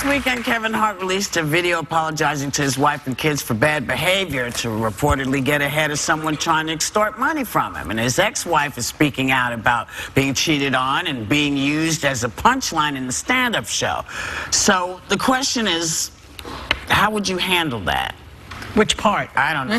weekend, Kevin Hart released a video apologizing to his wife and kids for bad behavior to reportedly get ahead of someone trying to extort money from him. And his ex-wife is speaking out about being cheated on and being used as a punchline in the stand-up show. So the question is, how would you handle that? Which part? I don't know.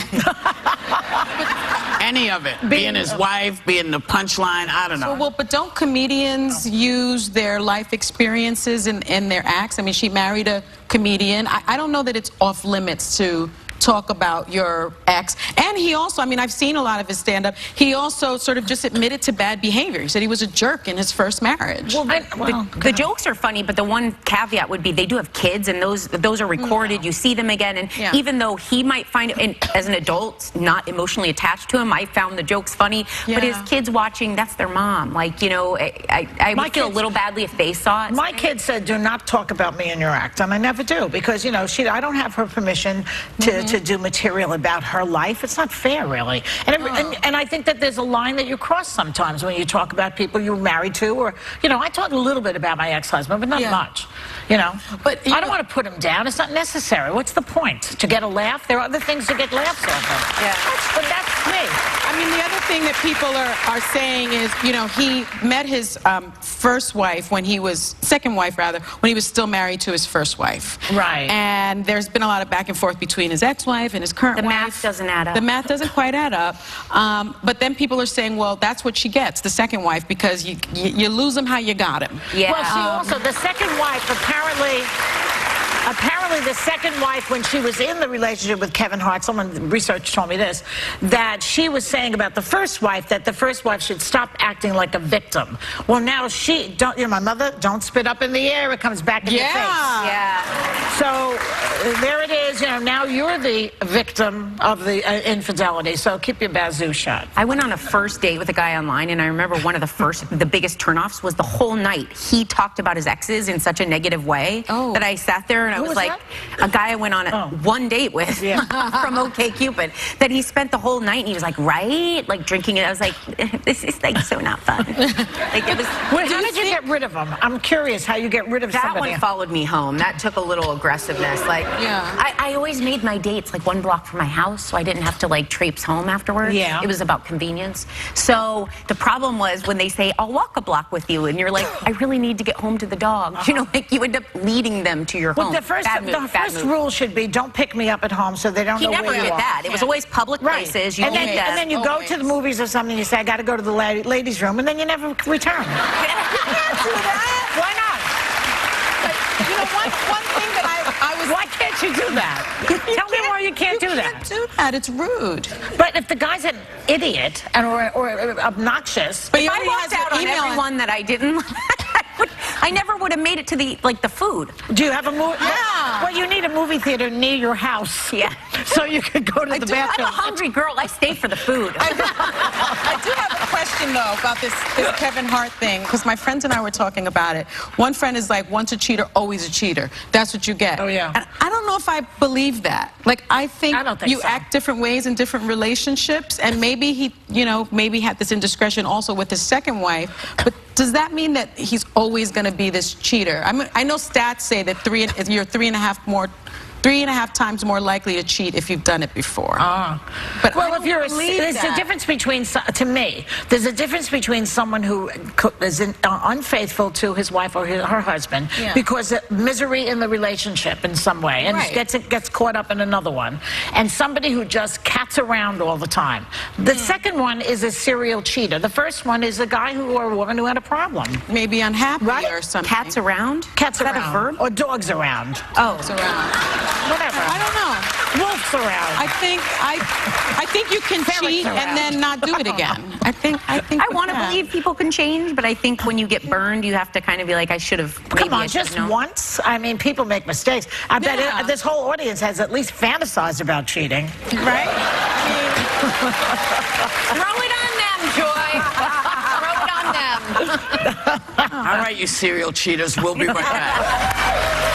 Any of it. Being his wife, being the punchline, I don't know. Well, but don't comedians use their life experiences in their acts? I mean, she married a comedian. I don't know that it's off limits to talk about your ex. And he also, I mean, I've seen a lot of his stand-up. He also sort of just admitted to bad behavior. He said he was a jerk in his first marriage. Well, the jokes are funny, but the one caveat would be they do have kids, and those are recorded. You see them again, and even though he might find it, as an adult, not emotionally attached to him, I found the jokes funny, but his kids watching, that's their mom. Like, you know, I would feel a little badly if they saw it. My kid said, do not talk about me in your act, and I never do, because, you know, I don't have her permission to do material about her life. It's not fair, really. And I think that there's a line that you cross sometimes when you talk about people you're married to, or, you know, I talk a little bit about my ex-husband, but not much, you know. But I don't want to put him down. It's not necessary. What's the point? To get a laugh? There are other things to get laughs off of. But that's me. I mean, the other thing that people are saying is, you know, he met his first wife when he was, second wife rather, when he was still married to his first wife. Right. And there's been a lot of back and forth between his ex-wife and his current wife. The math doesn't add up. The math doesn't quite add up. But then people are saying, well, that's what she gets, the second wife, because you lose him how you got him. Yeah. Well, she also, the second wife, apparently the second wife, when she was in the relationship with Kevin Hart, someone research told me this, that she was saying about the first wife, that the first wife should stop acting like a victim. Well, now she, you know, my mother, don't spit up in the air, it comes back in your face. Yeah. So there it is, you know, now you're the victim of the infidelity, so keep your bazoo shut. I went on a first date with a guy online, and I remember one of the biggest turnoffs was the whole night he talked about his exes in such a negative way that I sat there and I was like, a guy I went on one date with from OkCupid, that he spent the whole night and he was like, right? Like drinking it. I was like, this is like so not fun. Like it was. Well, how did you get rid of him? I'm curious how you get rid of somebody. That one followed me home. That took a little aggressiveness. Like, I always made my dates like 1 block from my house, so I didn't have to like traipse home afterwards. Yeah. It was about convenience. So the problem was when they say, I'll walk a block with you, and you're like, I really need to get home to the dog. You know, like you end up leading them to your home. The first rule should be don't pick me up at home so they don't know where you are. He never did that. It was always public places. And then you go to the movies or something, you say, I got to go to the ladies' room, and then you never return. You can't do that. Why not? But, you know, one thing that I was... Why can't you do that? Tell me why you can't do that. You can't do that. It's rude. But if the guy's an idiot or obnoxious... But if I walked out on everyone that I didn't... I never would have made it to the food. Do you have a movie? Yeah. Well, you need a movie theater near your house. Yeah. So you can go to the bathroom. I'm a hungry girl. I stay for the food. I do have a question, though, about this Kevin Hart thing, because my friends and I were talking about it. One friend is like, once a cheater, always a cheater. That's what you get. Oh, yeah. And I don't know if I believe that. Like, I think you so. act different ways in different relationships, and maybe he, you know, maybe had this indiscretion also with his second wife, but does that mean that he's always going to be this cheater? I know stats say that you're 3.5 times more likely to cheat if you've done it before. But well, if you're there's a difference between, to me, there's a difference between someone who is unfaithful to his wife or her husband because of misery in the relationship in some way and gets caught up in another one, and somebody who just cats around all the time. The second one is a serial cheater. The first one is a guy or a woman who had a problem. Maybe unhappy or something. Cats around? Cats around. Is that a verb? Or dogs around. Oh. Dogs around. Whatever. I don't know. Wolves around. I think you can cheat and then not do it again. I want to believe people can change, but I think when you get burned, you have to kind of be like, I should have. Come on, just once. I mean, people make mistakes. I bet this whole audience has at least fantasized about cheating, right? Throw it on them, Joy. Throw it on them. All right, you serial cheaters. We'll be right back.